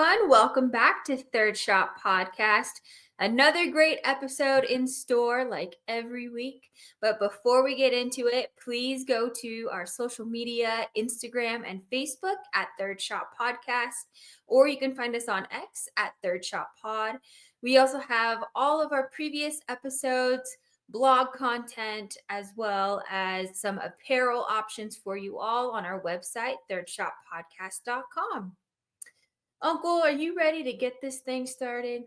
everyone. Welcome back to Third Shot Podcast. Another great episode in store, like every week. But before we get into it, please go to our social media, Instagram and Facebook at Third Shot Podcast, or you can find us on X at Third Shot Pod. We also have all of our previous episodes, blog content, as well as some apparel options for you all on our website, thirdshotpodcast.com. Uncle, are you ready to get this thing started?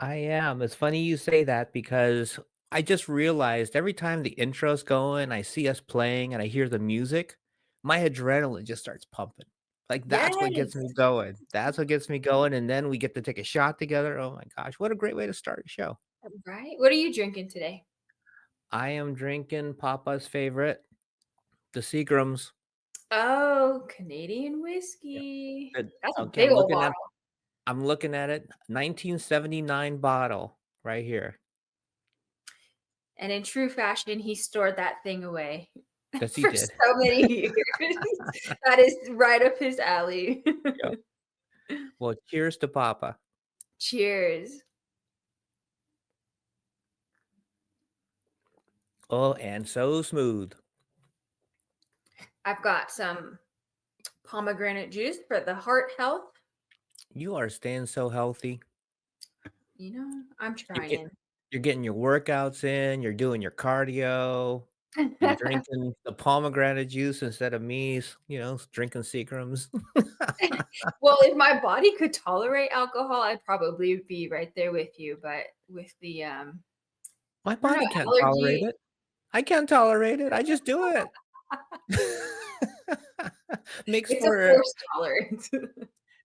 I am. It's funny you say that because I just realized every time the intro's going, I see us playing and I hear the music, my adrenaline just starts pumping. Like that's what gets me Yes. going. That's what gets me going. And then we get to take a shot together. Oh my gosh, what a great way to start a show. Right. What are you drinking today? I am drinking Papa's favorite, the Seagrams. Oh, Canadian Yeah. whiskey. Good. That's a Okay, big old bottle. I'm looking at it. 1979 bottle right here. And in true fashion, he stored that thing away Yes, he for did. so many years. That is right up his alley. Yep. Well, cheers to Papa. Cheers. Oh, and so smooth. I've got some pomegranate juice for the heart health. You are staying so healthy. I'm You're get trying. you're getting your workouts in, you're doing your cardio, you're drinking the pomegranate juice instead of me, drinking Seagrams. Well, if my body could tolerate alcohol, I'd probably be right there with you, but with the, My I don't body know, can't tolerate allergy. it. I can't tolerate it, I just do it. Makes It's a for forced tolerance.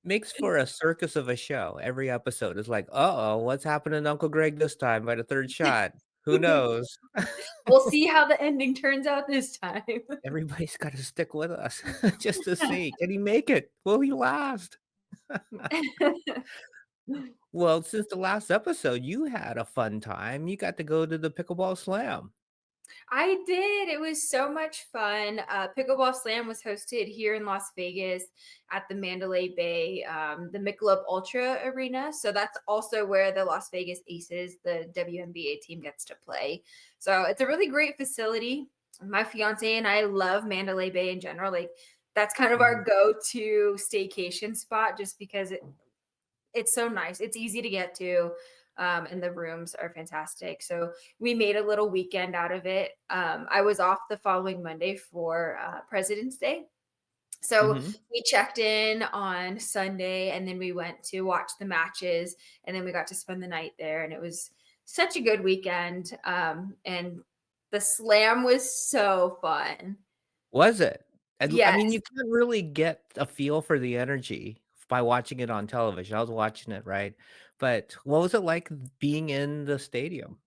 makes for a circus of a show. Every episode is like, "Uh-oh, what's happening to Uncle Greg this time by the 3rd shot? Who knows?" We'll see how the ending turns out this time. Everybody's gotta stick with us just to see, can he make it? Will he last? Well, since the last episode, you had a fun time. You got to go to the Pickleball Slam. I did. It was so much fun. Pickleball Slam was hosted here in Las Vegas at the Mandalay Bay, the Mickle Ultra Arena. So that's also where the Las Vegas Aces, the WNBA team, gets to play. So it's a really great facility. My fiance and I love Mandalay Bay in general. Like that's kind of our Mhm. go-to staycation spot, just because it's so nice. It's easy to get to. And the rooms are fantastic. So we made a little weekend out of it. I was off the following Monday for President's Day. So Mhm. we checked in on Sunday and then we went to watch the matches and then we got to spend the night there. And it was such a good weekend. And the slam was so fun. Was it? And I mean, Yes. you can't really get a feel for the energy by watching it on television. I was watching it, right? But what was it like being in the stadium?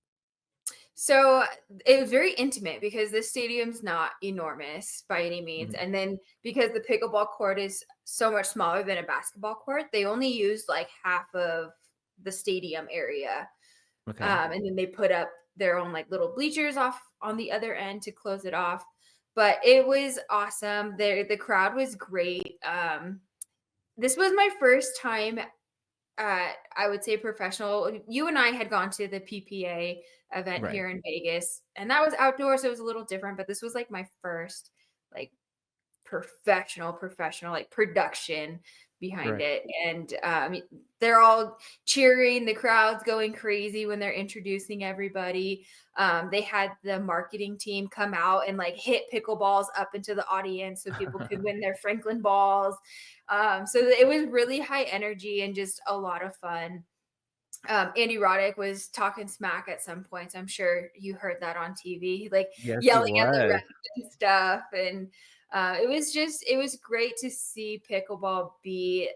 So it was very intimate because this stadium's not enormous by any means. Mhm. And then because the pickleball court is so much smaller than a basketball court, they only used like half of the stadium area. Okay. And then they put up their own like little bleachers off on the other end to close it off. But it was awesome. The crowd was great. This was my first time I would say professional. You and I had gone to the PPA event Right. here in Vegas, and that was outdoors, so it was a little different, but this was like my first like professional like production behind Right. it. And they're all cheering, the crowd's going crazy when they're introducing everybody. They had the marketing team come out and like hit pickleballs up into the audience so people could win their Franklin balls. So it was really high energy and just a lot of fun. Andy Roddick was talking smack at some points. I'm sure you heard that on TV, like Yes, he yelling at the ref was. and stuff. And it was great to see pickleball be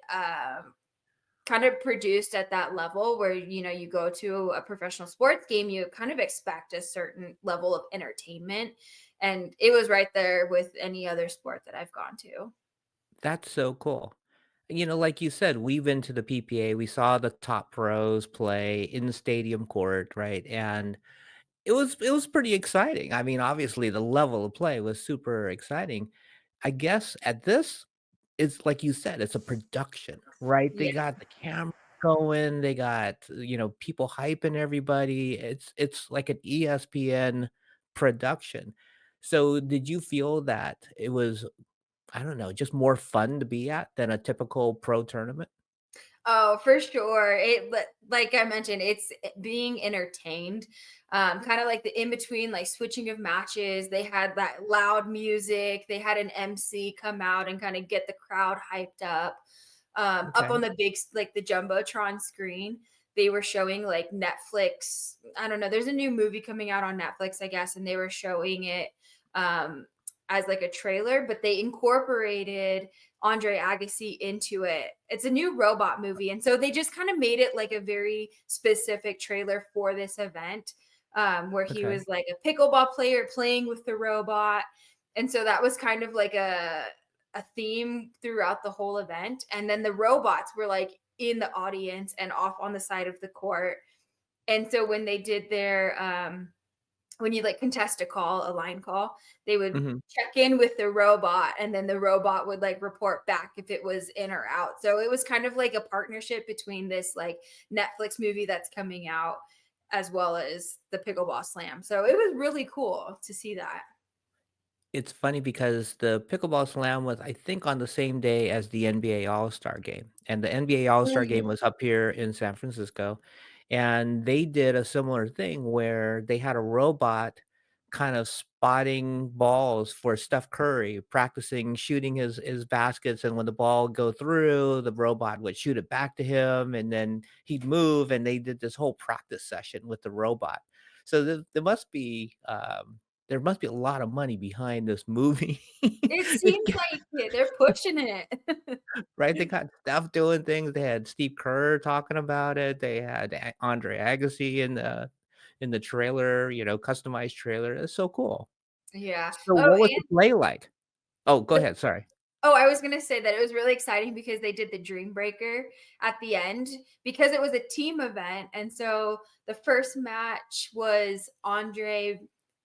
kind of produced at that level where, you go to a professional sports game, you kind of expect a certain level of entertainment. And it was right there with any other sport that I've gone to. That's so cool. Like you said, we've been to the PPA. We saw the top pros play in the stadium court, right? And it was pretty exciting. I mean, obviously the level of play was super exciting. I guess at this it's like you said, it's a production, right? They Yeah. got the camera going, they got, people hyping everybody. It's like an ESPN production. So, did you feel that it was, I don't know, just more fun to be at than a typical pro tournament? Oh, for sure. Like I mentioned, it's being entertained. Kind of like the in between, like switching of matches. They had that loud music. They had an MC come out and kind of get the crowd hyped up. Up Okay. on the like the jumbotron screen, they were showing like Netflix. I don't know. There's a new movie coming out on Netflix, I guess, and they were showing it um, as like a trailer, but they incorporated Andre Agassi into it. It's a new robot movie. And so they just kind of made it like a very specific trailer for this event, where he Okay. was like a pickleball player playing with the robot. And so that was kind of like a theme throughout the whole event. And then the robots were like in the audience and off on the side of the court. And so when they did their when you like contest a line call, they would Mhm. check in with the robot and then the robot would like report back if it was in or out. So it was kind of like a partnership between this like Netflix movie that's coming out as well as the Pickleball Slam. So it was really cool to see that. It's funny because the Pickleball Slam was, I think, on the same day as the NBA All-Star Game, and the NBA All-Star Game Mhm. was up here in San Francisco, and they did a similar thing where they had a robot kind of spotting balls for Steph Curry, practicing shooting his baskets, and when the ball go through, the robot would shoot it back to him, and then he'd move, and they did this whole practice session with the robot. So there must be a lot of money behind this movie. It It seems like it. They're pushing it. right? They got Steph doing things, they had Steve Kerr talking about it, they had Andre Agassi in the trailer, customized trailer. It's so cool. Yeah. So Oh, what was the and play like? Oh, go the ahead, sorry. Oh, I was gonna say that it was really exciting because they did the Dream Breaker at the end because it was a team event, and so the first match was Andre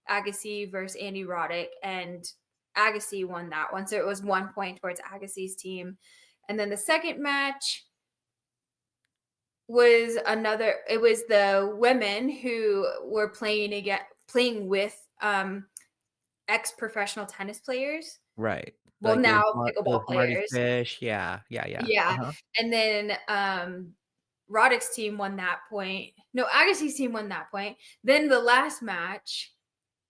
Agassi versus Andy Roddick, and Agassi won that one, so it was 1 point towards Agassi's team, and then the second match was another. It was the women who were playing with ex professional tennis players. Right. Well, now It was pickleball Marty players. Fish, yeah, yeah, yeah. Yeah, Uh-huh. and then, Roddick's team won that point. No, Agassi's team won that point. Then the last match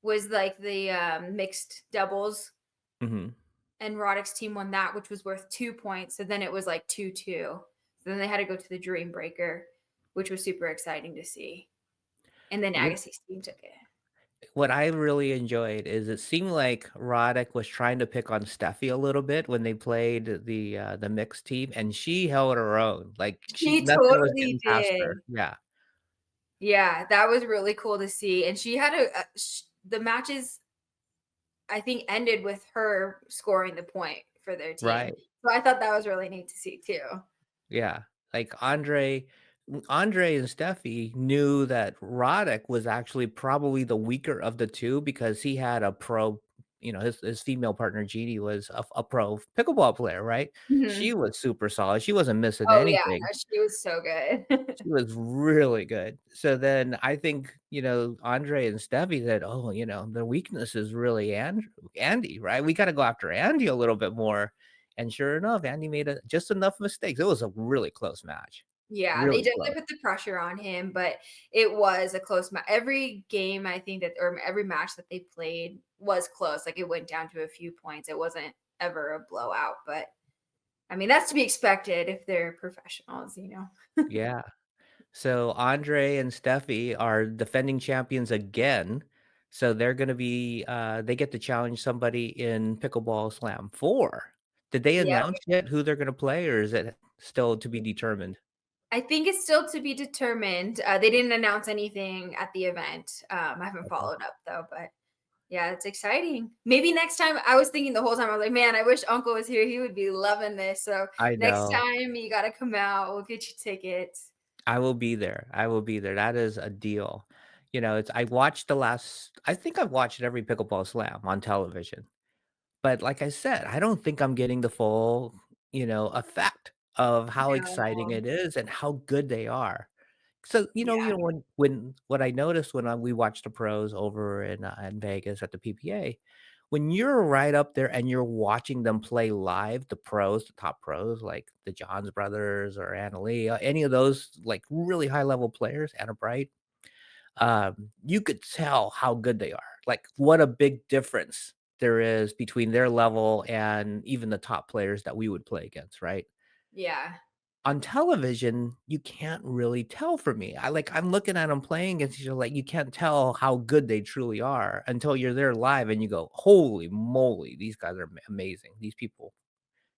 was, like, the, mixed doubles, Mhm. and Roddick's team won that, which was worth 2 points, so then it was, like, 2-2. So then they had to go to the Dream Breaker, which was super exciting to see, and then What Agassi's team took it. what I really enjoyed is it seemed like Roddick was trying to pick on Steffi a little bit when they played the mixed team, and she held her own, like, she She nothing was totally getting past her. did. Yeah. Yeah, that was really cool to see, and she had the matches I think ended with her scoring the point for their team. Right. So I thought that was really neat to see too. Yeah, like Andre and Steffi knew that Roddick was actually probably the weaker of the 2 because he had a pro, his female partner, Jeannie, was a pro pickleball player, right? She Mhm. was super solid, she wasn't missing Oh, yeah, anything. no, she was so good. She was really good. So then I think, Andre and Steffi said, "Oh, the weakness is really Andy, right? We gotta go after Andy a little bit more." And sure enough, Andy made just enough mistakes. It was a really close match. Yeah, they Really definitely close. put the pressure on him, but it was a close match. Every game I think that or every match that they played was close, like, it went down to a few points. It wasn't ever a blowout, but, I mean, that's to be expected if they're professionals. Yeah. So Andre and Steffi are defending champions again. So they're gonna be they get to challenge somebody in Pickleball Slam 4. Did they Yep. announce yet who they're gonna play, or is it still to be determined? I think it's still to be determined. They didn't announce anything at the event. I haven't Okay. followed up though, but yeah, it's exciting. Maybe next time. I was thinking the whole time, I was like, man, I wish Uncle was here. He would be loving this. So I next know. time you got to come out. We'll get you tickets. I will be there. I will be there. That is a deal. I think I've watched every Pickleball Slam on television. But like I said, I don't think I'm getting the full effect of how exciting No. it is and how good they are. So, Yeah. when what I noticed when we watched the pros over in Vegas at the PPA, when you're right up there and you're watching them play live, the pros, the top pros like the Johns brothers or Anna Lee, any of those like really high level players, Anna Bright, you could tell how good they are. Like what a big difference there is between their level and even the top players that we would play against, right? Yeah. On television, you can't really tell for me. I'm looking at them playing and you're like, you can't tell how good they truly are until you're there live and you go, "Holy moly, these guys are amazing. These people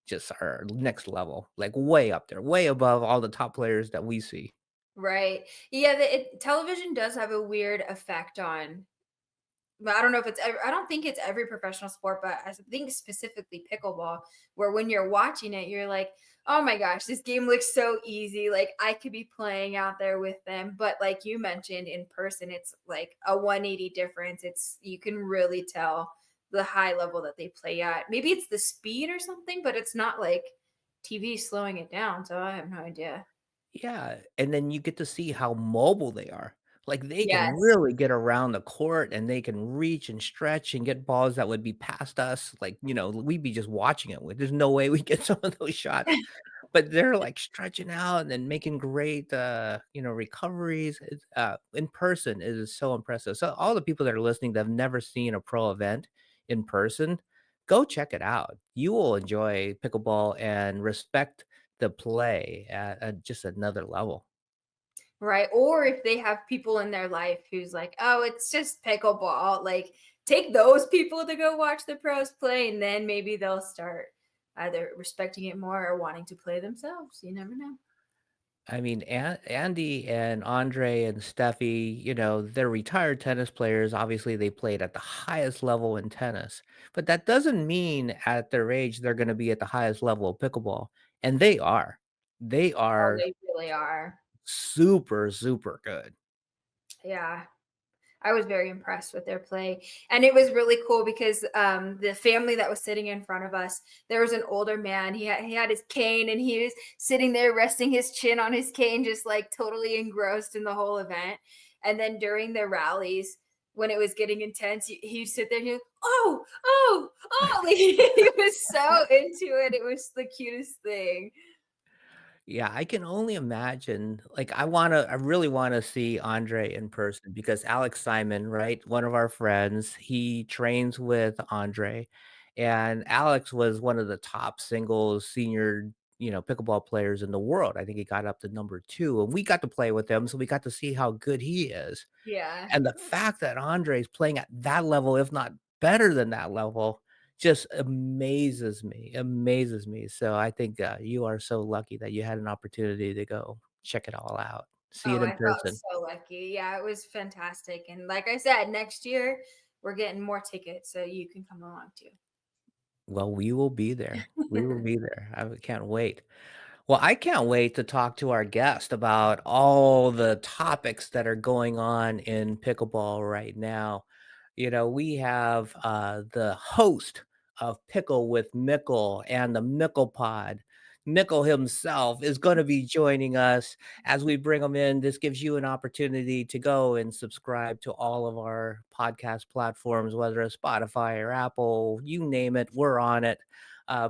just are next level, like way up there, way above all the top players that we see." Right. Yeah, television does have a weird effect on, but I don't know if I don't think it's every professional sport, but I think specifically pickleball, where when you're watching it, you're like, oh my gosh, this game looks so easy. Like I could be playing out there with them. But like you mentioned, in person, it's like a 180 difference. You can really tell the high level that they play at. Maybe it's the speed or something, but it's not like TV slowing it down. So I have no idea. Yeah, and then you get to see how mobile they are. Like, they can Yes. really get around the court, and they can reach and stretch and get balls that would be past us, like, we'd be just watching it with there's no way we get some of those shots, but they're, like, stretching out and then making great, recoveries. In person, it is so impressive. So all the people that are listening that have never seen a pro event in person, go check it out. You will enjoy pickleball and respect the play at just another level. Right. Or if they have people in their life who's like, oh, it's just pickleball, like take those people to go watch the pros play, and then maybe they'll start either respecting it more or wanting to play themselves. You never know. I mean, Andy and Andre and Steffi, they're retired tennis players. Obviously, they played at the highest level in tennis, but that doesn't mean at their age they're going to be at the highest level of pickleball. And they are. They Oh, are they really are. super, super good. Yeah. I was very impressed with their play. And it was really cool because the family that was sitting in front of us, there was an older man. He had his cane and he was sitting there resting his chin on his cane, just like totally engrossed in the whole event. And then during the rallies, when it was getting intense, he'd sit there and he'd, oh, oh, oh, like he was so into it. It was the cutest thing. Yeah, I can only imagine, like, I really wanna see Andre in person because Alex Simon, right, one of our friends, he trains with Andre, and Alex was one of the top singles senior, pickleball players in the world. I think he got up to number 2, and we got to play with him, so we got to see how good he is. Yeah. And the fact that Andre is playing at that level, if not better than that level, just amazes me. So I think, you are so lucky that you had an opportunity to go check it all out, see Oh, it in I felt person. so lucky. Yeah, it was fantastic. And like I said, next year we're getting more tickets so you can come along too. Well, we will be there. We will be there. I can't wait. Well, I can't wait to talk to our guest about all the topics that are going on in pickleball right now. We have the host of Pickle with Mickle and the Mickle Pod. Mickle himself is going to be joining us as we bring him in. This gives you an opportunity to go and subscribe to all of our podcast platforms, whether it's Spotify or Apple, you name it, we're on it.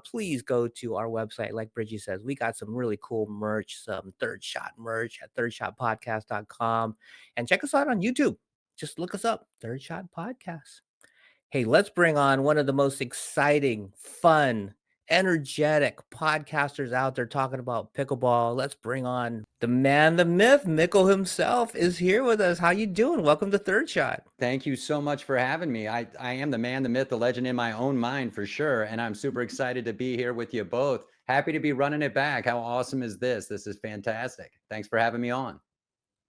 Please go to our website. Like Bridgie says, we got some really cool merch, some third shot merch at thirdshotpodcast.com. And check us out on YouTube. Just look us up, Third Shot Podcast. Hey, let's bring on one of the most exciting, fun, energetic podcasters out there talking about pickleball. Let's bring on the man, the myth, Mickle himself is here with us. How you doing? Welcome to Third Shot. Thank you so much for having me. I am the man, the myth, the legend in my own mind for sure. And I'm super excited to be here with you both. Happy to be running it back. How awesome is this? This is fantastic. Thanks for having me on.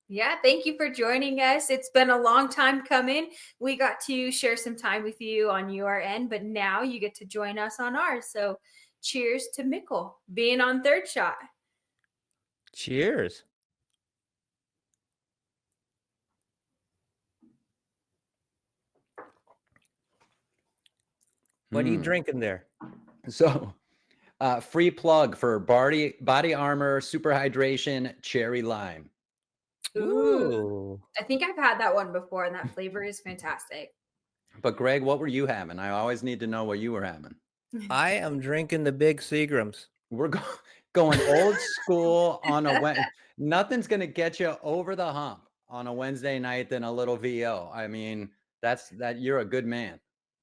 Yeah, thank you for joining us. It's been a long time coming. We got to share some time with you on your end, but now you get to join us on ours. So cheers to Mickle being on Third Shot. Cheers. What are you Hmm. drinking there? So Free plug for body armor, super hydration, cherry lime. Ooh. Ooh. I think I've had that one before, and that flavor is fantastic. But Greg, what were you having? I always need to know what you were having. I am drinking the big Seagrams. We're going old school on a Wednesday. Nothing's going to get you over the hump on a Wednesday night than a little VO. I mean, you're a good man.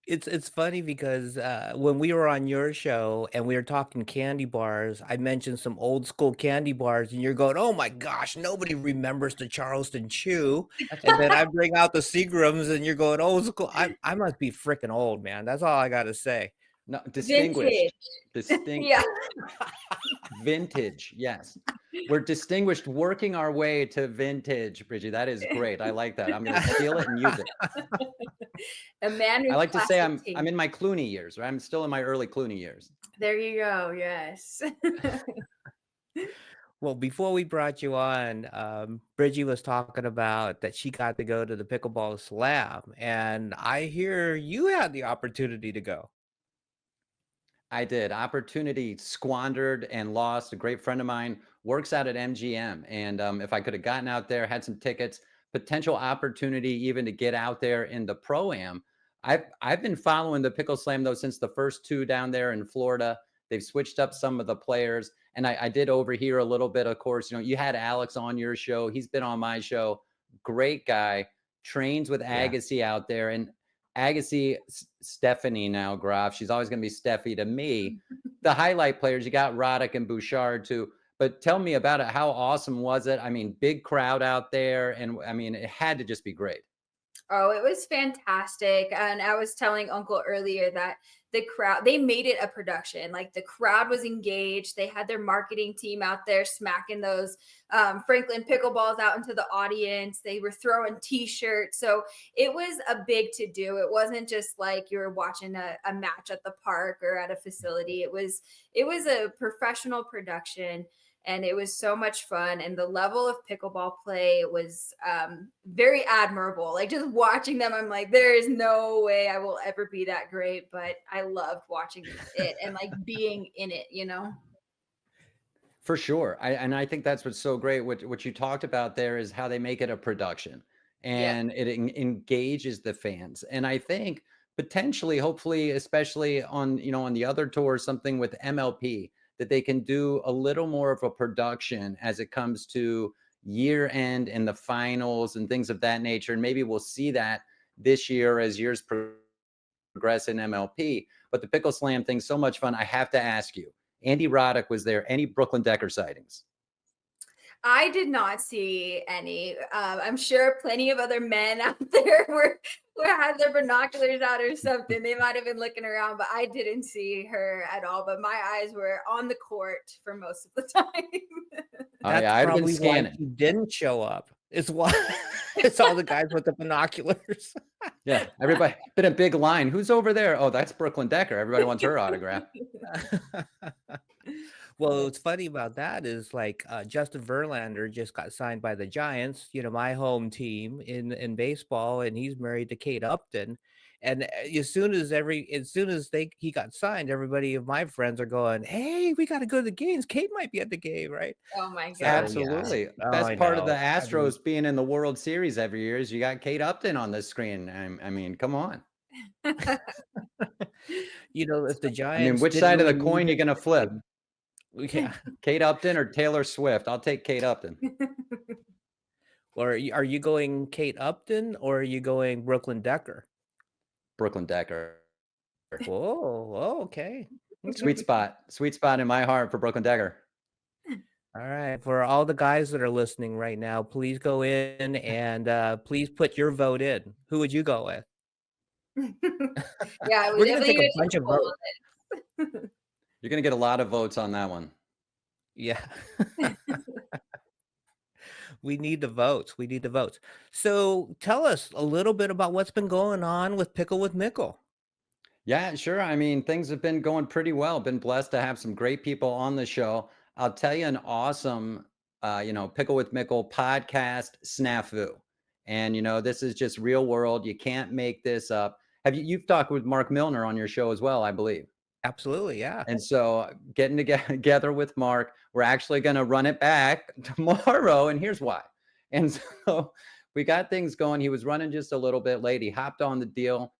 It's funny because when we were on your show and we were talking candy bars, I mentioned some old school candy bars, and you're going, "Oh my gosh, nobody remembers the Charleston Chew." And then I bring out the Seagrams, and you're going, "Old school." I must be freaking old, man. That's all I got to say. No, distinguished. Yeah. Vintage, yes. We're distinguished working our way to vintage, Brigie. That is great. I like that. I'm going to steal it and use it. A man with I like to say I'm taste. in my Clooney years, right? I'm still in my early Clooney years. There you go. Yes. Well, before we brought you on, Brigie was talking about that she got to go to the Pickleball Slam, and I hear you had the opportunity to go. I did. Opportunity squandered and lost. A great friend of mine works out at MGM. And if I could have gotten out there, had some tickets, potential opportunity even to get out there in the Pro-Am. I've been following the Pickle Slam, though, since the first two down there in Florida. They've switched up some of the players. And I did overhear a little bit, of course. You know, you had Alex on your show. He's been on my show. Great guy. Trains with Agassi out there. And Agassi, Stephanie now, Graf. She's always going to be Steffi to me. The highlight players, you got Roddick and Bouchard too. But tell me about it. How awesome was it? I mean, big crowd out there. And I mean, it had to just be great. Oh, it was fantastic. And I was telling Uncle earlier that the crowd, they made it a production. Like the crowd was engaged. They had their marketing team out there smacking those Franklin pickleballs out into the audience. They were throwing t-shirts. So it was a big to do. It wasn't just like you were watching a match at the park or at a facility. It was a professional production. And it was so much fun. And the level of pickleball play was very admirable. Like just watching them, I'm like, there is no way I will ever be that great. But I loved watching it and like being in it, you know? For sure. I think that's what's so great. What you talked about there is how they make it a production and it engages the fans. And I think potentially, hopefully, especially on, you know, on the other tour, something with MLP, that they can do a little more of a production as it comes to year end and the finals and things of that nature. And maybe we'll see that this year as years progress in MLP. But the Pickle Slam thing's so much fun. I have to ask you, Andy Roddick was there. Any Brooklyn Decker sightings? I did not see any. I'm sure plenty of other men out there were had their binoculars out or something. They might have been looking around, but I didn't see her at all. But my eyes were on the court for most of the time. That's I'd have been probably why scanning. he didn't show up. It's why it's all the guys with the binoculars. Yeah, everybody been a big line. Who's over there? Oh, that's Brooklyn Decker. Everybody wants her autograph. Well, what's funny about that is like Justin Verlander just got signed by the Giants, you know, my home team in baseball, and he's married to Kate Upton. And as soon as he got signed, everybody of my friends are going, "Hey, we got to go to the games. Kate might be at the game, right?" Oh my god! So, Absolutely. yeah. Oh, Best I part of the know. I mean, Astros being in the World Series every year is you got Kate Upton on the screen. I mean, come on. you know, if the I mean, Giants which didn't side of the really coin need you gonna flip? yeah. Kate Upton or Taylor Swift? I'll take Kate Upton. Or are you going Kate Upton or are you going Brooklyn Decker? Brooklyn Decker. Whoa, okay. Sweet spot in my heart for Brooklyn Decker. All right. For all the guys that are listening right now, please go in and please put your vote in. Who would you go with? Yeah, We're going to take a bunch of votes. You're going to get a lot of votes on that one. Yeah. We need the votes. We need the votes. So tell us a little bit about what's been going on with Pickle with Mickle. Yeah, sure. I mean, things have been going pretty well. Been blessed to have some great people on the show. I'll tell you an awesome, Pickle with Mickle podcast snafu. And, this is just real world. You can't make this up. You've talked with Mark Milner on your show as well, I believe. Absolutely, yeah. And so getting together with Mark, we're actually going to run it back tomorrow. And here's why. And so we got things going. He was running just a little bit late. He hopped on the deal.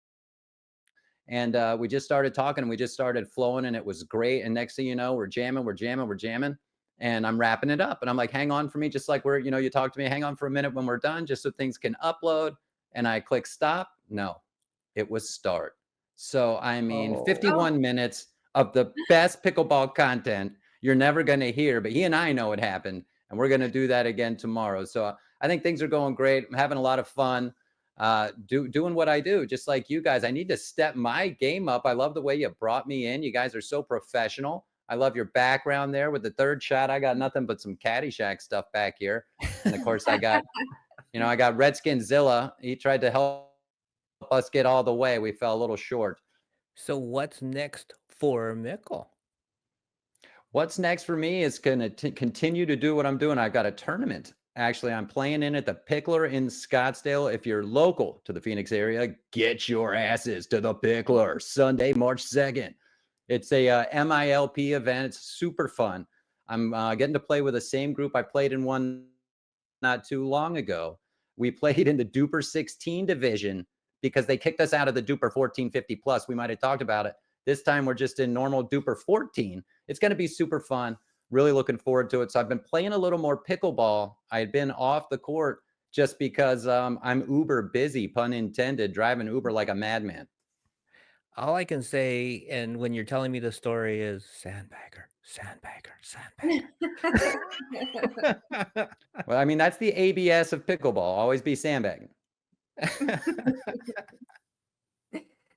And we just started talking and we just started flowing and it was great. And next thing you know, we're jamming. And I'm wrapping it up. And I'm like, hang on for me. Just like you talk to me, hang on for a minute when we're done, just so things can upload. And I click stop. No, it was start. So, I mean, Oh. 51 minutes of the best pickleball content you're never going to hear, but he and I know it happened. And we're going to do that again tomorrow. So I think things are going great. I'm having a lot of fun. Doing what I do, just like you guys. I need to step my game up. I love the way you brought me in. You guys are so professional. I love your background there with the third shot. I got nothing but some Caddyshack stuff back here. And of course I got Redskin Zilla. He tried to help us get all the way. We fell a little short. So what's next for Mickle? What's next for me is going to continue to do what I'm doing. I've got a tournament. Actually, I'm playing in at the Pickler in Scottsdale. If you're local to the Phoenix area, get your asses to the Pickler Sunday, March 2nd. It's a MILP event. It's super fun. I'm getting to play with the same group I played in one not too long ago. We played in the Duper 16 division because they kicked us out of the Duper 1450 plus. We might have talked about it. This time we're just in normal Duper 14. It's going to be super fun. Really looking forward to it. So I've been playing a little more pickleball. I had been off the court just because I'm uber busy, pun intended, driving Uber like a madman. All I can say, and when you're telling me the story, is sandbagger, sandbagger, sandbagger. Well, I mean, that's the ABS of pickleball. Always be sandbagging.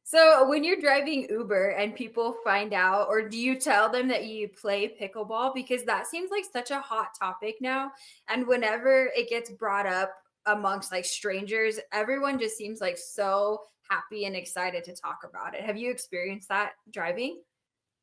So when you're driving Uber and people find out, or do you tell them that you play pickleball? Because that seems like such a hot topic now. And whenever it gets brought up amongst like strangers, everyone just seems like so happy and excited to talk about it. Have you experienced that driving?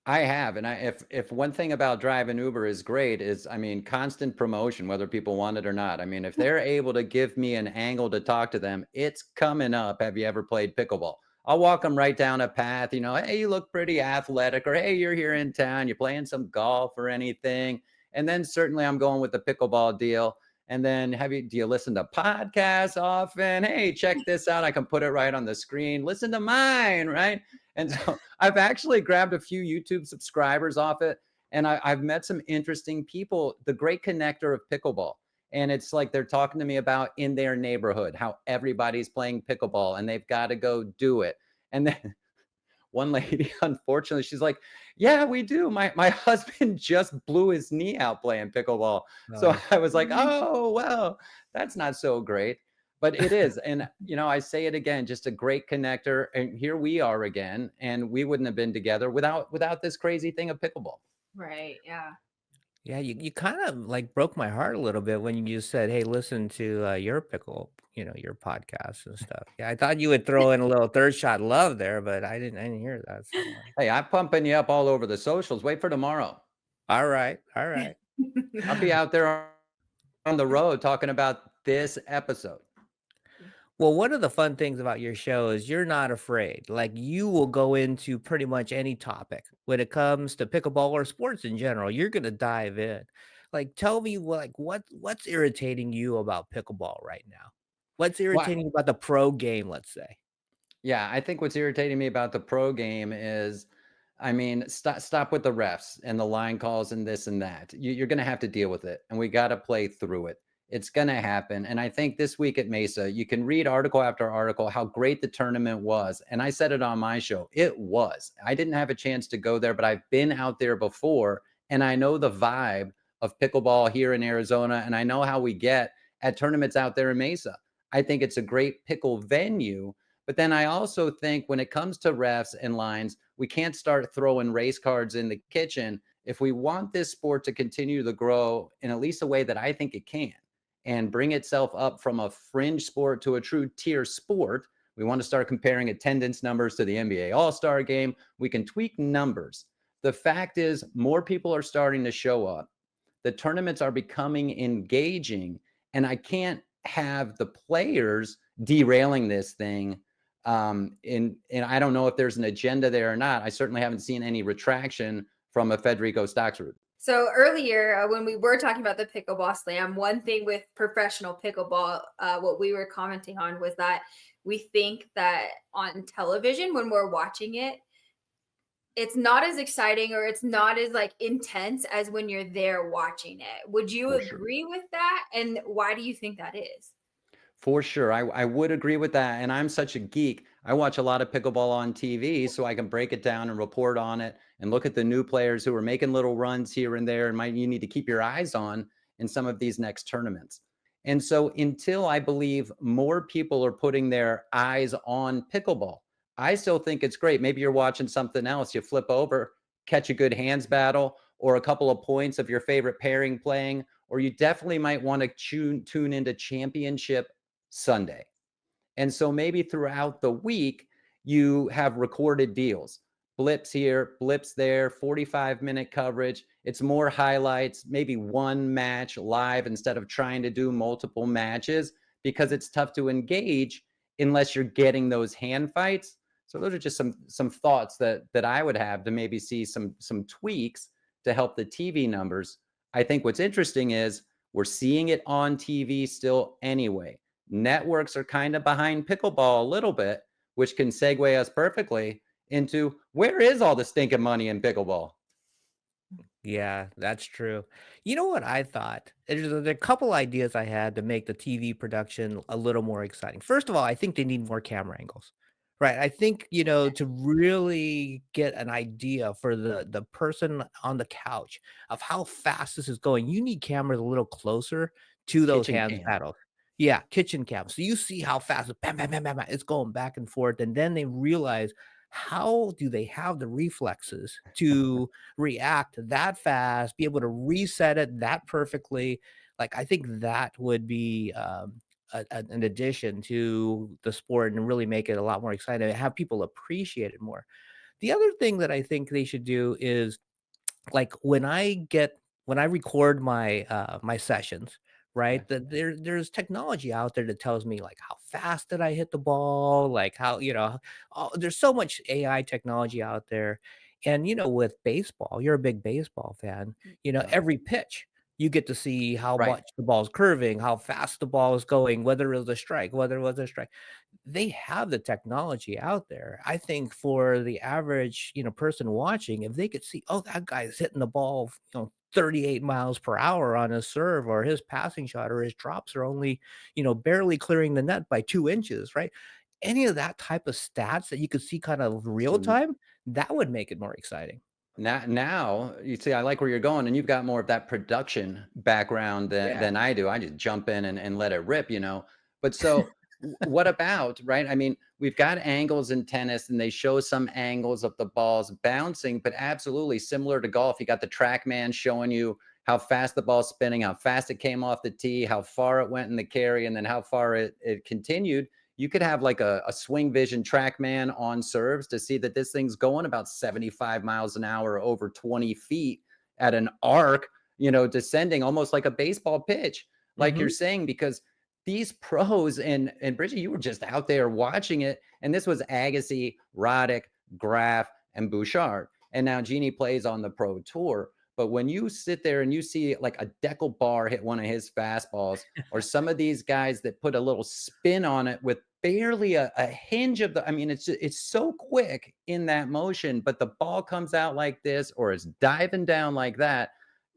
I have, and if one thing about driving Uber is great is, I mean, constant promotion, whether people want it or not. I mean, if they're able to give me an angle to talk to them, it's coming up. Have you ever played pickleball? I'll walk them right down a path. Hey, you look pretty athletic, or hey, you're here in town, you're playing some golf or anything. And then certainly I'm going with the pickleball deal. And then do you listen to podcasts often? Hey, check this out. I can put it right on the screen. Listen to mine, right? And so I've actually grabbed a few YouTube subscribers off it. And I've met some interesting people, the great connector of pickleball. And it's like they're talking to me about in their neighborhood, how everybody's playing pickleball and they've got to go do it. And then one lady, unfortunately, she's like, yeah, we do. My husband just blew his knee out playing pickleball. So I was like, oh, well, that's not so great. But it is. And, I say it again, just a great connector. And here we are again. And we wouldn't have been together without this crazy thing of pickleball. Right. Yeah. Yeah, you kind of like broke my heart a little bit when you said, "Hey, listen to your pickle, your podcast and stuff." Yeah, I thought you would throw in a little third shot love there, but I didn't hear that. So, Hey, I'm pumping you up all over the socials. Wait for tomorrow. all right, all right. I'll be out there on the road talking about this episode. Well, one of the fun things about your show is you're not afraid. Like you will go into pretty much any topic when it comes to pickleball or sports in general. You're gonna dive in. Like, tell me what's irritating you about pickleball right now? What's Why? irritating about the pro game, let's say? Yeah, I think what's irritating me about the pro game is, I mean, stop with the refs and the line calls and this and that. You're going to have to deal with it, and we got to play through it. It's going to happen. And I think this week at Mesa, you can read article after article how great the tournament was. And I said it on my show. It was. I didn't have a chance to go there, but I've been out there before, and I know the vibe of pickleball here in Arizona, and I know how we get at tournaments out there in Mesa. I think it's a great pickle venue. But then I also think when it comes to refs and lines, we can't start throwing race cards in the kitchen if we want this sport to continue to grow in at least a way that I think it can and bring itself up from a fringe sport to a true tier sport. We want to start comparing attendance numbers to the NBA All-Star game. We can tweak numbers. The fact is, more people are starting to show up. The tournaments are becoming engaging, and I can't have the players derailing this thing And I don't know if there's an agenda there or not. I certainly haven't seen any retraction from a Federico Stocksrud. So earlier, when we were talking about the pickleball slam, one thing with professional pickleball, what we were commenting on was that we think that on television, when we're watching it, it's not as exciting or it's not as like intense as when you're there watching it. Would you For sure. agree with that? And why do you think that is? For sure. I would agree with that. And I'm such a geek. I watch a lot of pickleball on TV so I can break it down and report on it and look at the new players who are making little runs here and there and you need to keep your eyes on in some of these next tournaments. And so until I believe more people are putting their eyes on pickleball, I still think it's great. Maybe you're watching something else, you flip over, catch a good hands battle or a couple of points of your favorite pairing playing, or you definitely might want to tune into Championship Sunday. And so maybe throughout the week, you have recorded deals, blips here, blips there, 45-minute coverage. It's more highlights, maybe one match live instead of trying to do multiple matches because it's tough to engage unless you're getting those hand fights. So those are just some thoughts that I would have to maybe see some tweaks to help the TV numbers. I think what's interesting is we're seeing it on TV still anyway. Networks are kind of behind pickleball a little bit, which can segue us perfectly into where is all the stinking money in pickleball? Yeah, that's true. You know what I thought? There are a couple ideas I had to make the TV production a little more exciting. First of all, I think they need more camera angles. Right. I think, to really get an idea for the person on the couch of how fast this is going, you need cameras a little closer to those Kitchen hands cam. paddles. Yeah, kitchen cam. So you see how fast bam, bam, bam, bam, bam, it's going back and forth. And then they realize how do they have the reflexes to react that fast, be able to reset it that perfectly. Like, I think that would be an addition to the sport and really make it a lot more exciting and have people appreciate it more. The other thing that I think they should do is like when I record my sessions, Yeah. right? That there's technology out there that tells me like how fast did I hit the ball, like how, there's so much AI technology out there. And with baseball, you're a big baseball fan, Yeah. every pitch you get to see how Right. much the ball's curving, how fast the ball is going, whether it was a strike, whether it was a strike. They have the technology out there. I think for the average, person watching, if they could see, oh, that guy's hitting the ball, 38 miles per hour on his serve, or his passing shot, or his drops are only, barely clearing the net by 2 inches, right? Any of that type of stats that you could see kind of real So time, that would make it more exciting. now you see, I like where you're going, and you've got more of that production background Yeah. than I do. I just jump in and let it rip. But so what about, right? I mean, we've got angles in tennis and they show some angles of the balls bouncing, but absolutely similar to golf. You got the track man showing you how fast the ball's spinning, how fast it came off the tee, how far it went in the carry, and then how far it continued. You could have like a swing vision TrackMan on serves to see that this thing's going about 75 miles an hour over 20 feet at an arc, descending almost like a baseball pitch, like you're Mhm. saying, because these pros and Bridget, you were just out there watching it. And this was Agassi, Roddick, Graf, and Bouchard. And now Jeannie plays on the pro tour. But when you sit there and you see like a Deckle Bar hit one of his fastballs, or some of these guys that put a little spin on it with barely a hinge of I mean, it's so quick in that motion, but the ball comes out like this, or it's diving down like that.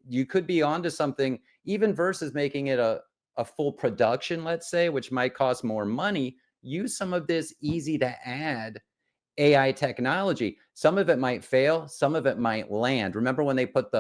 You could be onto something, even versus making it a full production, let's say, which might cost more money. Use some of this easy to add AI technology. Some of it might fail, some of it might land. Remember when they put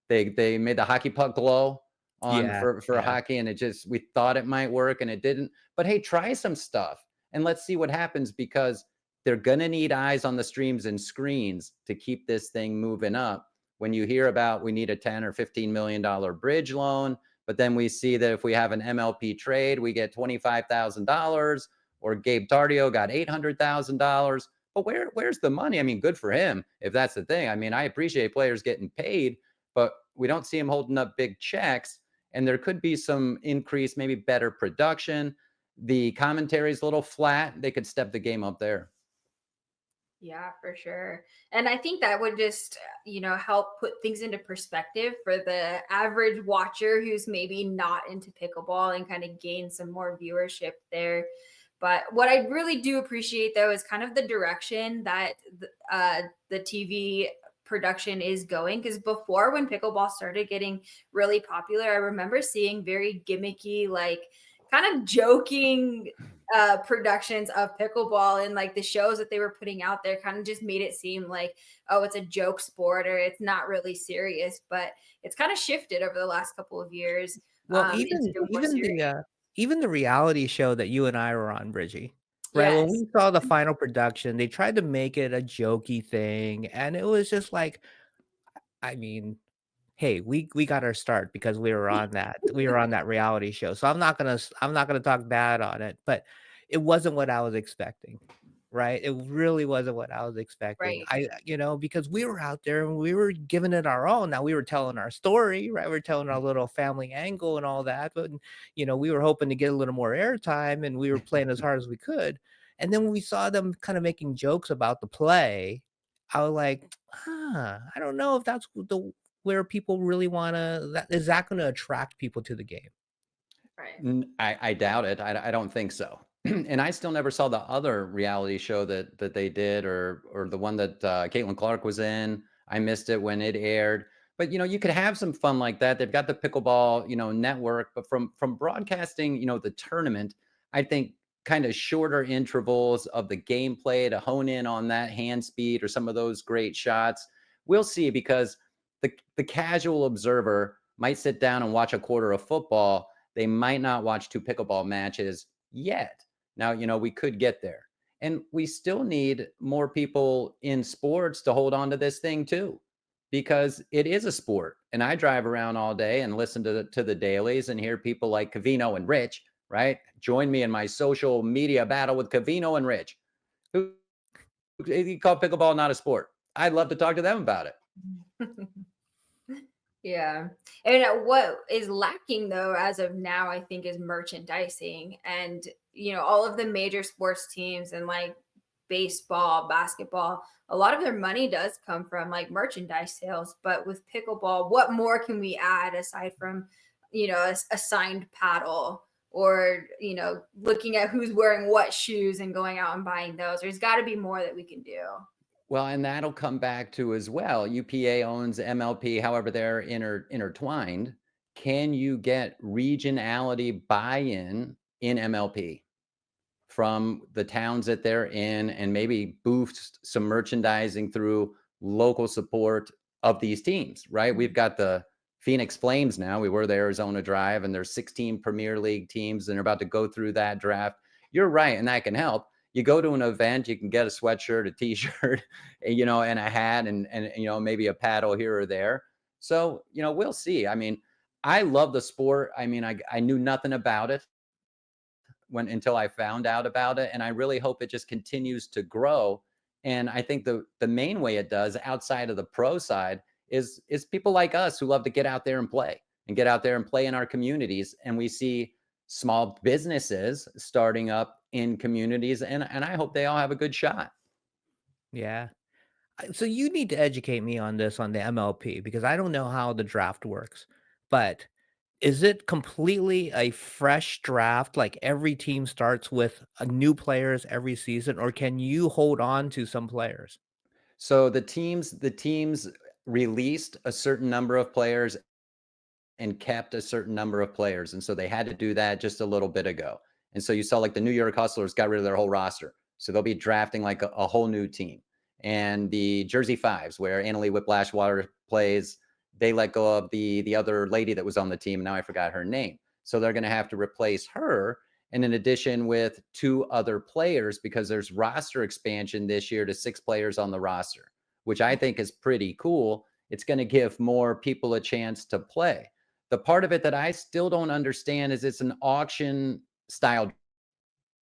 they made the hockey puck glow on Yeah, for yeah. hockey, and we thought it might work and it didn't. But hey, try some stuff and let's see what happens, because they're gonna need eyes on the streams and screens to keep this thing moving up. When you hear about we need a 10 or $15 million bridge loan, but then we see that if we have an MLP trade, we get $25,000, or Gabe Tardio got $800,000. But where's the money? I mean, good for him if that's the thing. I mean, I appreciate players getting paid, but we don't see him holding up big checks. And there could be some increase, maybe better production. the commentary is a little flat. They could step the game up there. Yeah, for sure. And I think that would just, help put things into perspective for the average watcher who's maybe not into pickleball and kind of gain some more viewership there. But what I really do appreciate, though, is kind of the direction that the TV production is going. Because before, when pickleball started getting really popular, I remember seeing very gimmicky, like kind of joking productions of pickleball, and like the shows that they were putting out there kind of just made it seem like, oh, it's a joke sport or it's not really serious. But it's kind of shifted over the last couple of years. Well, Into more serious. even the reality show that you and I were on, Bridgie, right? When Yes. we saw the final production, they tried to make it a jokey thing, and it was just like, I mean, hey, we got our start because we were on that reality show. So I'm not gonna talk bad on it, but it wasn't what I was expecting. Right? It really wasn't what I was expecting. Right. Because we were out there and we were giving it our all. Now we were telling our story, right? We are telling our little family angle and all that, but we were hoping to get a little more airtime and we were playing as hard as we could. And then when we saw them kind of making jokes about the play, I was like, I don't know if that's where people really is that going to attract people to the game? Right. I doubt it. I don't think so. And I still never saw the other reality show that they did, or the one that Caitlin Clark was in. I missed it when it aired. But you could have some fun like that. They've got the pickleball network, but from broadcasting the tournament, I think kind of shorter intervals of the gameplay to hone in on that hand speed or some of those great shots. We'll see, because the casual observer might sit down and watch a quarter of football. They might not watch two pickleball matches yet. Now, we could get there. And we still need more people in sports to hold on to this thing too, because it is a sport. And I drive around all day and listen to the dailies and hear people like Covino and Rich, right? Join me in my social media battle with Covino and Rich, who call pickleball not a sport. I'd love to talk to them about it. Yeah. And what is lacking, though, as of now, I think, is merchandising. And, all of the major sports teams and like baseball, basketball, a lot of their money does come from like merchandise sales. But with pickleball, what more can we add aside from, a signed paddle, or, looking at who's wearing what shoes and going out and buying those? There's got to be more that we can do. Well, and that'll come back to as well. UPA owns MLP, however, they're intertwined. Can you get regionality buy-in in MLP from the towns that they're in, and maybe boost some merchandising through local support of these teams, right? We've got the Phoenix Flames now. We were the Arizona Drive, and there's 16 Premier League teams, and they're about to go through that draft. You're right, and that can help. You go to an event, you can get a sweatshirt, a t-shirt, and a hat, and maybe a paddle here or there. So, we'll see. I mean, I love the sport. I mean, I knew nothing about it until I found out about it. And I really hope it just continues to grow. And I think the main way it does, outside of the pro side, is people like us who love to get out there and play in our communities. And we see small businesses starting up in communities, and I hope they all have a good shot. Yeah. So you need to educate me on this, on the MLP, because I don't know how the draft works. But is it completely a fresh draft? Like every team starts with a new players every season, or can you hold on to some players? So the teams released a certain number of players and kept a certain number of players. And so they had to do that just a little bit ago. And so you saw like the New York Hustlers got rid of their whole roster. So they'll be drafting like a whole new team. And the Jersey Fives, where Annalie Whiplash-Water plays, they let go of the other lady that was on the team. Now I forgot her name. So they're going to have to replace her. And in addition, with 2 other players, because there's roster expansion this year to 6 players on the roster, which I think is pretty cool. It's going to give more people a chance to play. The part of it that I still don't understand is it's an auction style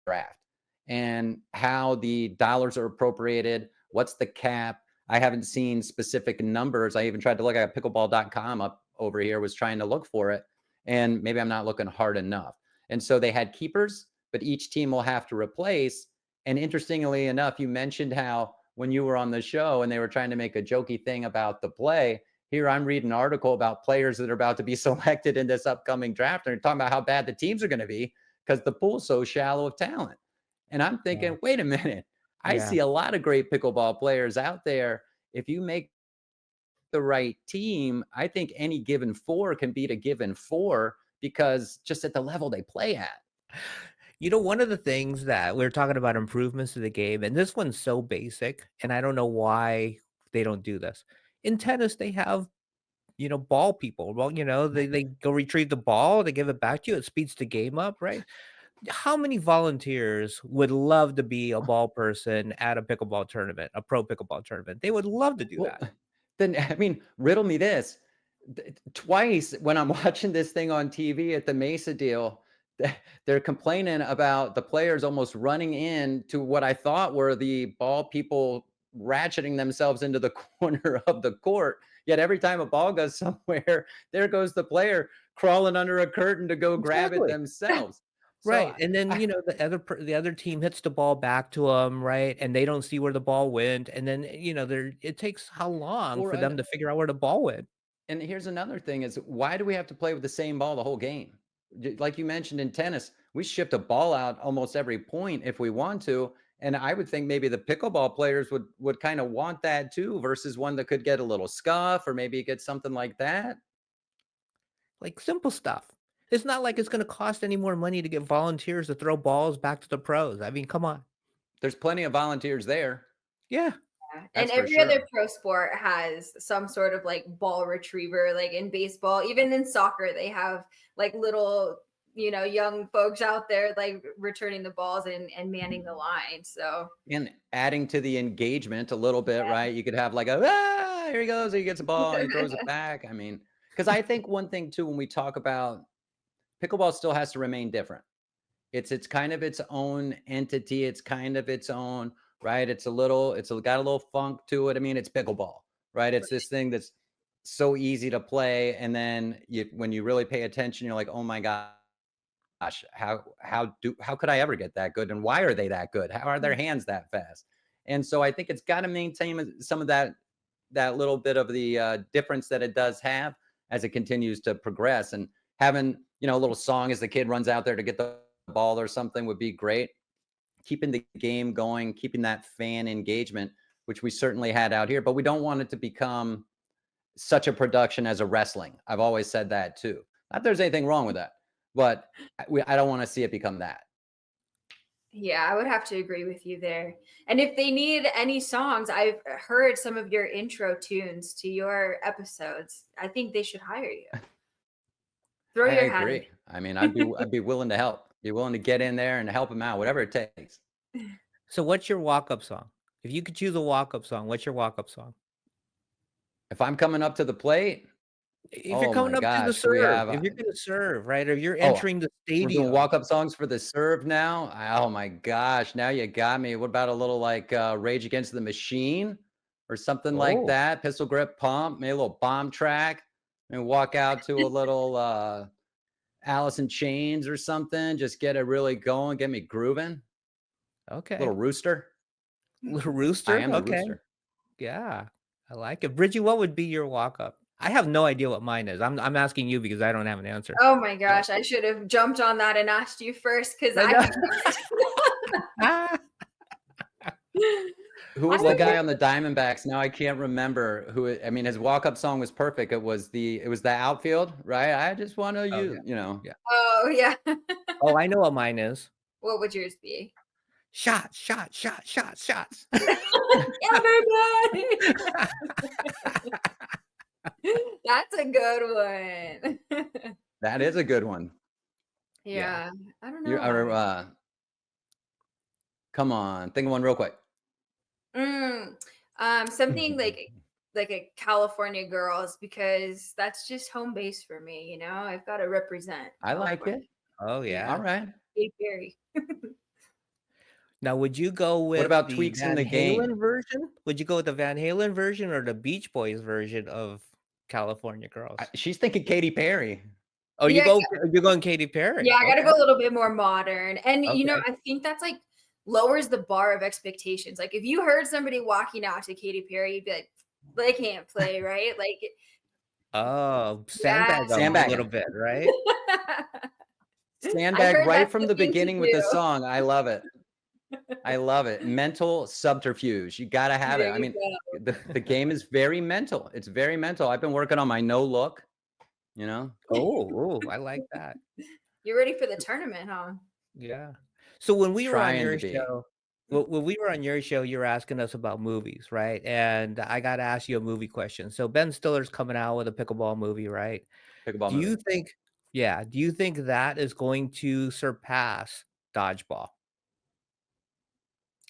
draft, and how the dollars are appropriated. What's the cap? I haven't seen specific numbers. I even tried to look at pickleball.com up over here, was trying to look for it. And maybe I'm not looking hard enough. And so they had keepers, but each team will have to replace. And interestingly enough, you mentioned how when you were on the show and they were trying to make a jokey thing about the play, here I'm reading an article about players that are about to be selected in this upcoming draft. And they're talking about how bad the teams are going to be because the pool's so shallow of talent. And I'm thinking, Yeah. wait a minute. I Yeah. see a lot of great pickleball players out there. If you make the right team, I think any given four can beat a given four because just at the level they play at. You know, one of the things that we're talking about improvements to the game, and this one's so basic, and I don't know why they don't do this. In tennis, they have, ball people. Well, they go retrieve the ball, they give it back to you, it speeds the game up, right? How many volunteers would love to be a ball person at a pickleball tournament, a pro pickleball tournament? They would love to do Well, that. then, I mean, riddle me this. Twice when I'm watching this thing on TV at the Mesa deal, they're complaining about the players almost running in to what I thought were the ball people ratcheting themselves into the corner of the court. Yet every time a ball goes somewhere, there goes the player crawling under a curtain to go grab it Exactly. themselves. So Right, and then, the other team hits the ball back to them, right, and they don't see where the ball went, and then, it takes how long well, for them to figure out where the ball went? and here's another thing is why do we have to play with the same ball the whole game? Like you mentioned in tennis, we shift a ball out almost every point if we want to. And I would think maybe the pickleball players would kind of want that too, versus one that could get a little scuff or maybe get something like that. Like, simple stuff. It's not like it's gonna cost any more money to get volunteers to throw balls back to the pros. I mean, come on. There's plenty of volunteers there. Yeah. And That's for every other sure. pro sport has some sort of like ball retriever, like in baseball, even in soccer, they have like little, young folks out there like returning the balls and manning the line. So, And adding to the engagement a little bit, right? You could have like here he goes, he gets a ball, and he throws it back. I mean, because I think one thing too, when we talk about pickleball still has to remain different. It's kind of its own entity. It's kind of its own, right? It's got a little funk to it. I mean, it's pickleball, right? It's this thing that's so easy to play. And then when you really pay attention, you're like, oh my gosh, how could I ever get that good? And why are they that good? How are their hands that fast? And so I think it's got to maintain some of that little bit of the difference that it does have as it continues to progress. And having, a little song as the kid runs out there to get the ball or something would be great. Keeping the game going, keeping that fan engagement, which we certainly had out here, but we don't want it to become such a production as a wrestling. I've always said that too. Not that there's anything wrong with that, but I don't want to see it become that. yeah, I would have to agree with you there. And if they need any songs, I've heard some of your intro tunes to your episodes. I think they should hire you. Throw I your hat in. agree. I mean, I'd be willing to help. Be willing to get in there and help them out, whatever it takes. So what's your walk-up song? If you could choose a walk-up song, what's your walk-up song? If I'm coming up to the plate, If you're oh coming my up to the gosh, do we serve, have if you're gonna serve, right, or you're oh, entering the we're doing stadium. walk-up songs for the serve now? Oh my gosh, now you got me. What about a little like Rage Against the Machine or something like Oh, that? Pistol Grip Pump, maybe a little bomb track, and walk out to a little Alice in Chains or something. Just get it really going, get me grooving. okay. Little rooster. Little I Rooster? am the Okay. rooster. Yeah, I like it. Brigie, what would be your walk-up? I have no idea what mine is. I'm asking you because I don't have an answer. Oh my gosh, I should have jumped on that and asked you first because I I know. have Ah, Who was I the guy on the Diamondbacks? Now I can't remember who. I mean, his walk-up song was perfect. It was the outfield, right? I just want to oh, yeah, yeah. Oh yeah. Oh, I know what mine is. What would yours be? Shots, shots, shots, shots, shots. Everybody. That's a good one. That is a good one. Yeah, I don't You know. are. Come on, think of one real quick. Something like a California Girls because that's just home base for me. I've got to represent. I like it. Oh, Yeah. yeah. All right. Katy Perry. Now, would you go with about the tweaks in Van the game? Halen version? Would you go with the Van Halen version or the Beach Boys version of California Girls? She's thinking Katy Perry. Oh, Yeah, you're going Katy Perry. yeah, I gotta Okay. go a little bit more modern. And Okay. I think that's like lowers the bar of expectations. Like if you heard somebody walking out to Katy Perry, you'd be like, they can't play, right? Like, Oh, yeah. sandbag them a little Sandbagging. bit, right? I've Sandbag heard right that's from the the thing to beginning with the do. song. I love it. I love it. Mental subterfuge. You got to have it. There I you mean, go. the game is very mental. It's very mental. I've been working on my no look, you know. Oh, I like that. You're ready for the tournament, huh? Yeah. So when we were on Trying to your be. show, when we were on your show, you were asking us about movies, right? And I got to ask you a movie question. So Ben Stiller's coming out with a pickleball movie, right? Pickleball Do you movie. think, yeah, do you think that is going to surpass Dodgeball?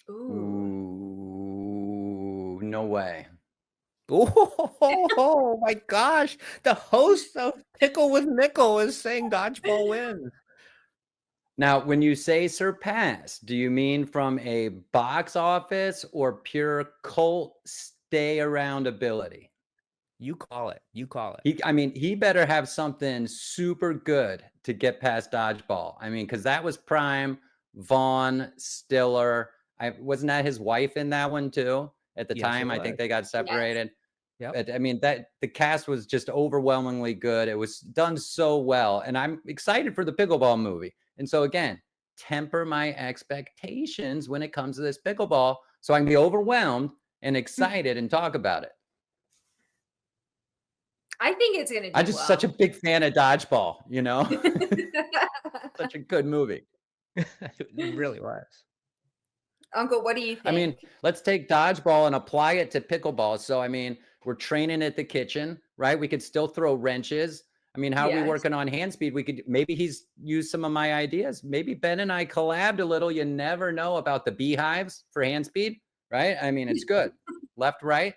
Ooh. Ooh, no way. Oh my gosh. The host of Pickle with Mickle is saying Dodgeball wins. Now, when you say surpass, do you mean from a box office or pure cult stay around ability? You call it. You call it. He better have something super good to get past Dodgeball. I mean, because that was prime Vaughn Stiller. Wasn't that his wife in that one too? At the Yes, it time, I was. think they got Yes. separated. Yep. But I mean, that the cast was just overwhelmingly good. It was done so well, and I'm excited for the pickleball movie. And so again, temper my expectations when it comes to this pickleball, so I can be overwhelmed and excited and talk about it. I think it's gonna do I'm just such a well. big fan of Dodgeball, you know? Such a good movie. It really was. Uncle, what do you I mean, think? let's take Dodgeball and apply it to pickleball. So, I mean, we're training at the kitchen, right? We could still throw wrenches. I mean, how are we Yes. working on hand speed? Maybe he's used some of my ideas. Maybe Ben and I collabed a little. You never know about the beehives for hand speed, right? I mean, it's good. Left, right,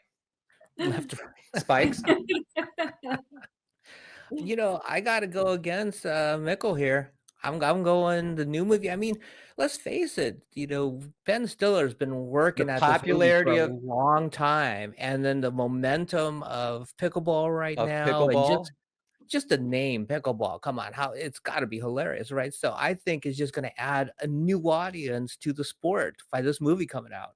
Left, right. spikes. I gotta go against Mickle here. I'm going the new movie. I mean, let's face it, Ben Stiller's been The working at this movie for popularity a of long time. And then the momentum of pickleball right now, and pickleball. just the name pickleball. Come on, how it's gotta be hilarious, right? So I think it's just gonna add a new audience to the sport by this movie coming out.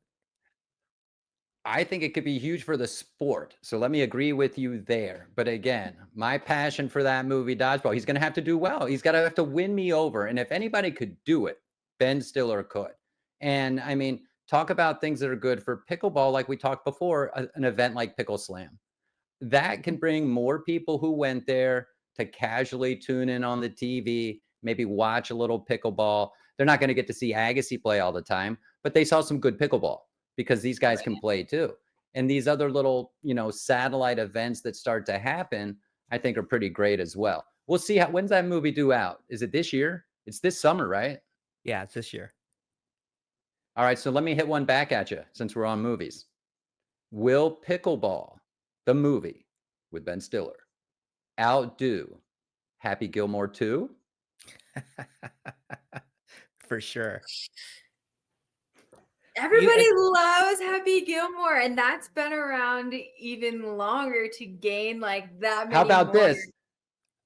I think it could be huge for the sport. So let me agree with you there. But again, my passion for that movie, Dodgeball, he's going to have to do well. He's got to have to win me over. And if anybody could do it, Ben Stiller could. And I mean, talk about things that are good for pickleball, like we talked before, an event like Pickle Slam. That can bring more people who went there to casually tune in on the TV, maybe watch a little pickleball. They're not going to get to see Agassi play all the time, but they saw some good pickleball because these guys can play too. And these other little, satellite events that start to happen, I think are pretty great as well. We'll see when's that movie due out? Is it this year? It's this summer, right? Yeah, it's this year. All right. So let me hit one back at you since we're on movies. Will Pickleball, the movie with Ben Stiller, outdo Happy Gilmore 2? For sure. Everybody loves Happy Gilmore, and that's been around even longer to gain like that many How about more. this?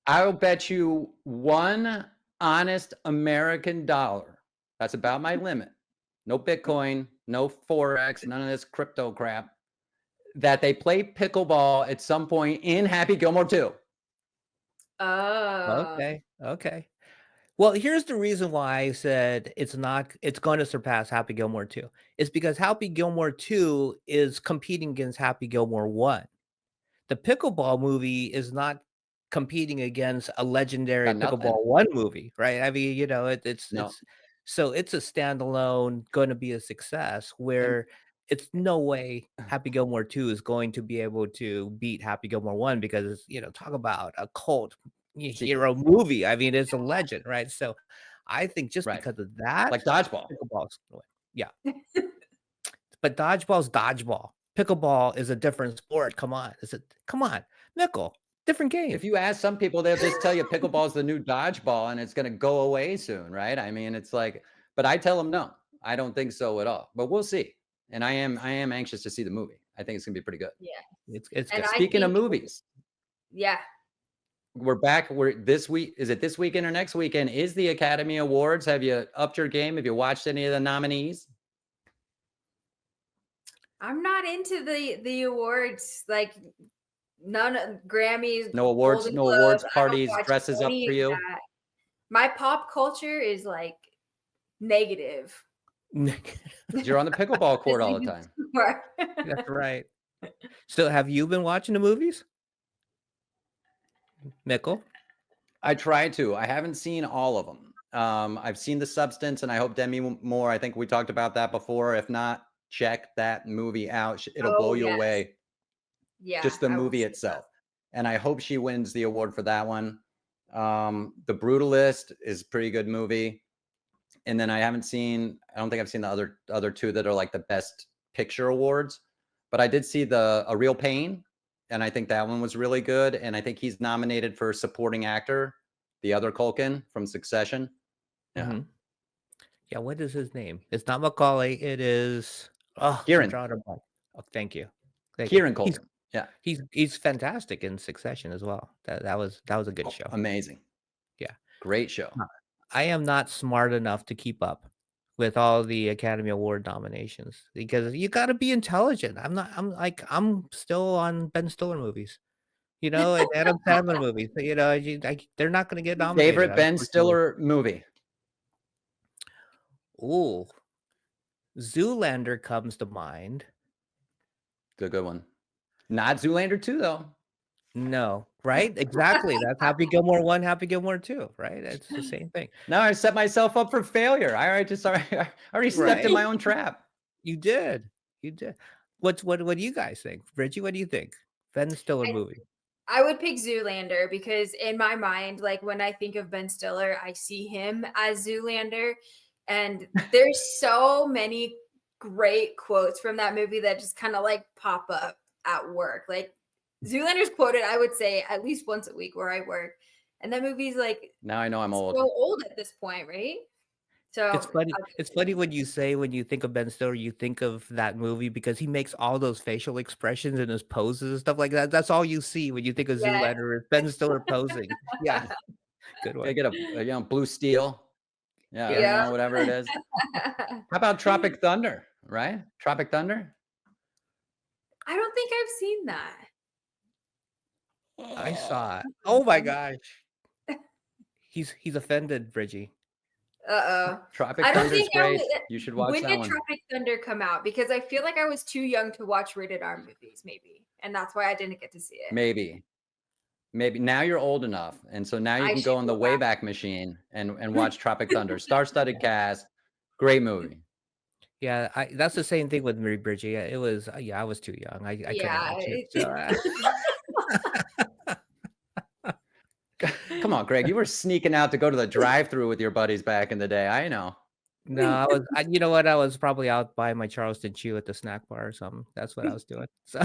I'll bet you one honest American dollar. That's about my limit. No Bitcoin, no Forex, none of this crypto crap. That they play pickleball at some point in Happy Gilmore 2. Oh. Okay. Well, here's the reason why I said it's going to surpass Happy Gilmore 2. It's because Happy Gilmore 2 is competing against Happy Gilmore 1. The Pickleball movie is not competing against a legendary Got nothing. Pickleball 1 movie, right? I mean, it's No. so it's a standalone, going to be a success, where it's no way Happy Gilmore 2 is going to be able to beat Happy Gilmore 1, because talk about a cult hero movie. I mean, it's a legend, right? So I think just Right. because of that, Like Dodgeball. Pickleball's gonna win. Yeah. But dodgeball's dodgeball. Pickleball is a different sport. Come on. Mickle, different game. If you ask some people, they'll just tell you pickleball is the new dodgeball and it's going to go away soon, right? I mean, it's like, but I tell them no, I don't think so at all. But we'll see. And I am anxious to see the movie. I think it's going to be pretty good. Yeah. It's And good. Speaking of movies, yeah. we're back. We're this week. Is it this weekend or next weekend? Is the Academy Awards? Have you upped your game? Have you watched any of the nominees? I'm not into the awards, like none of Grammys, No awards, Golden no Globes. awards I don't parties, watch dresses up any for of you. that. My pop culture is like negative. You're on the pickleball court all the time. That's right. So have you been watching the movies? Mickle? I try to. I haven't seen all of them. I've seen The Substance, and I hope Demi Moore. I think we talked about that before. If not, check that movie out. It'll blow you away. Yeah, Just the I will movie see itself. And I hope she wins the award for that one. The Brutalist is a pretty good movie. And then I don't think I've seen the other two that are like the best picture awards. But I did see A Real Pain, and I think that one was really good. And I think he's nominated for supporting actor, the other Culkin from Succession. Yeah. Mhm. Yeah, what is his name? It's not Macaulay. It is Kieran. I'm drawing a blank. Oh, thank you. Kieran Culkin. Yeah. He's fantastic in Succession as well. That was a good show. Amazing. Yeah. Great show. I am not smart enough to keep up with all the Academy Award nominations because you got to be intelligent. I'm still on Ben Stiller movies, and Adam Sandler movies. They're not going to get nominated. Favorite Ben Stiller movie? Ooh, Zoolander comes to mind. Good one. Not Zoolander 2 though. No, right? Exactly. That's Happy Gilmore 1, Happy Gilmore 2, right? It's the same thing. No, I set myself up for failure. I already stepped in my own trap. You did. What do you guys think? Brigie, what do you think? Ben Stiller movie. I would pick Zoolander because in my mind, like when I think of Ben Stiller, I see him as Zoolander. And there's so many great quotes from that movie that just kind of like pop up at work. Like Zoolander's quoted, I would say, at least once a week where I work. And that movie's like, now I know I'm old. So old at this point, right? So it's funny when you think of Ben Stiller, you think of that movie because he makes all those facial expressions and his poses and stuff like that. That's all you see when you think of Zoolander. It's Ben Stiller posing. Yeah, good one. I get a blue steel. Yeah, whatever it is. How about Tropic Thunder? Right, Tropic Thunder. I don't think I've seen that. I saw it. Oh my gosh. He's offended, Brigie. Tropic Thunder's great. You should watch that one. When did Tropic Thunder come out? Because I feel like I was too young to watch rated R movies, maybe. And that's why I didn't get to see it. Maybe now you're old enough. And so now you can go in the Wayback Machine and watch Tropic Thunder. Star-studded cast. Great movie. Yeah, that's the same thing with me, Brigie. It was I was too young. I couldn't watch it. Come on, Greg. You were sneaking out to go to the drive-thru with your buddies back in the day. I know. No, you know what? I was probably out buying my Charleston Chew at the snack bar or something. That's what I was doing. So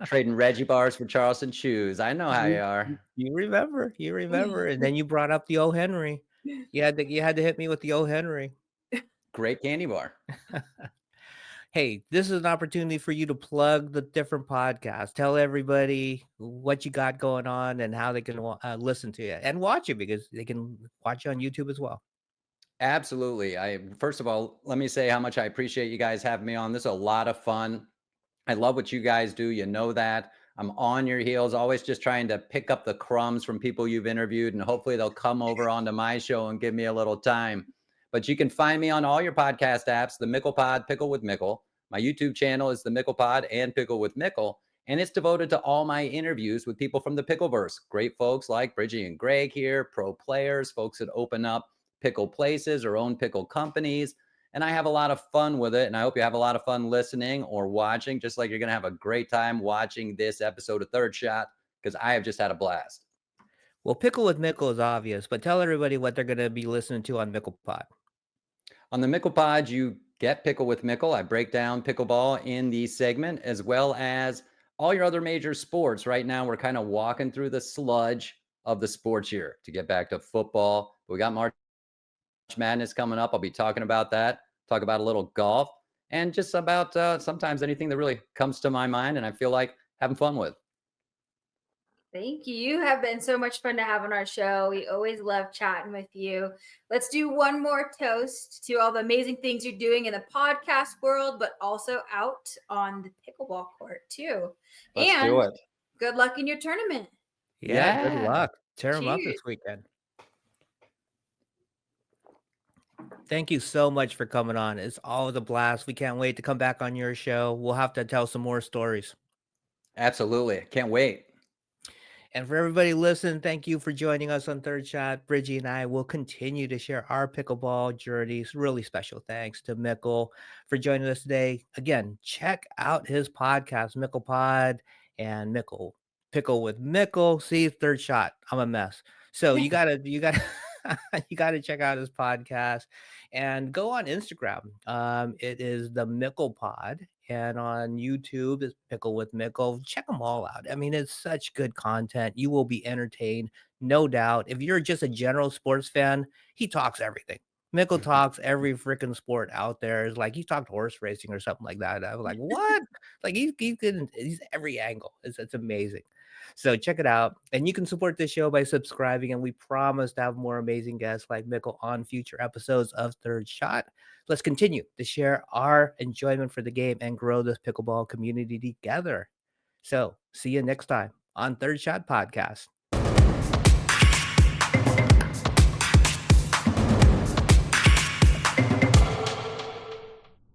trading Reggie bars for Charleston Chews. I know how you are. You remember. And then you brought up the O. Henry. You had to hit me with the O. Henry. Great candy bar. Hey, this is an opportunity for you to plug the different podcasts. Tell everybody what you got going on and how they can listen to you and watch you, because they can watch you on YouTube as well. Absolutely. First of all, let me say how much I appreciate you guys having me on. This is a lot of fun. I love what you guys do. You know that. I'm on your heels, always just trying to pick up the crumbs from people you've interviewed, and hopefully they'll come over onto my show and give me a little time. But you can find me on all your podcast apps, the Mickle Pod, Pickle with Mickle. My YouTube channel is the Mickle Pod and Pickle with Mickle, and it's devoted to all my interviews with people from the Pickleverse. Great folks like Brigie and Greg here, pro players, folks that open up pickle places or own pickle companies. And I have a lot of fun with it, and I hope you have a lot of fun listening or watching, just like you're going to have a great time watching this episode of Third Shot, because I have just had a blast. Well, Pickle with Mickle is obvious, but tell everybody what they're going to be listening to on Mickle Pod. On the Mickle Pod, you get Pickle with Mickle. I break down pickleball in the segment, as well as all your other major sports. Right now, we're kind of walking through the sludge of the sports year to get back to football. We got March Madness coming up. I'll be talking about that, talk about a little golf, and just about sometimes anything that really comes to my mind and I feel like having fun with. Thank you. You have been so much fun to have on our show. We always love chatting with you. Let's do one more toast to all the amazing things you're doing in the podcast world, but also out on the pickleball court too. Let's And do it. good luck in your tournament. Yeah, good Yeah. luck. Tear them up Cheers. this weekend. Thank you so much for coming on. It's always a blast. We can't wait to come back on your show. We'll have to tell some more stories. Absolutely. Can't wait. And for everybody listening, thank you for joining us on Third Shot. Brigie and I will continue to share our pickleball journeys. Really special thanks to Mickle for joining us today. Again, check out his podcast, Mickle Pod and Mickle. Pickle with Mickle. See, Third Shot. I'm a mess. So you gotta you gotta check out his podcast and go on Instagram. It is the Mickle Pod, and on YouTube is Pickle with Mickle. Check them all out. I mean, it's such good content. You will be entertained, no doubt. If you're just a general sports fan, he talks everything. Mickle talks every freaking sport out there. It's like he talked horse racing or something like that. I was like, what? Like he's every angle. It's amazing. So check it out. And you can support this show by subscribing. And we promise to have more amazing guests like Mickle on future episodes of Third Shot. Let's continue to share our enjoyment for the game and grow this pickleball community together. So see you next time on Third Shot Podcast.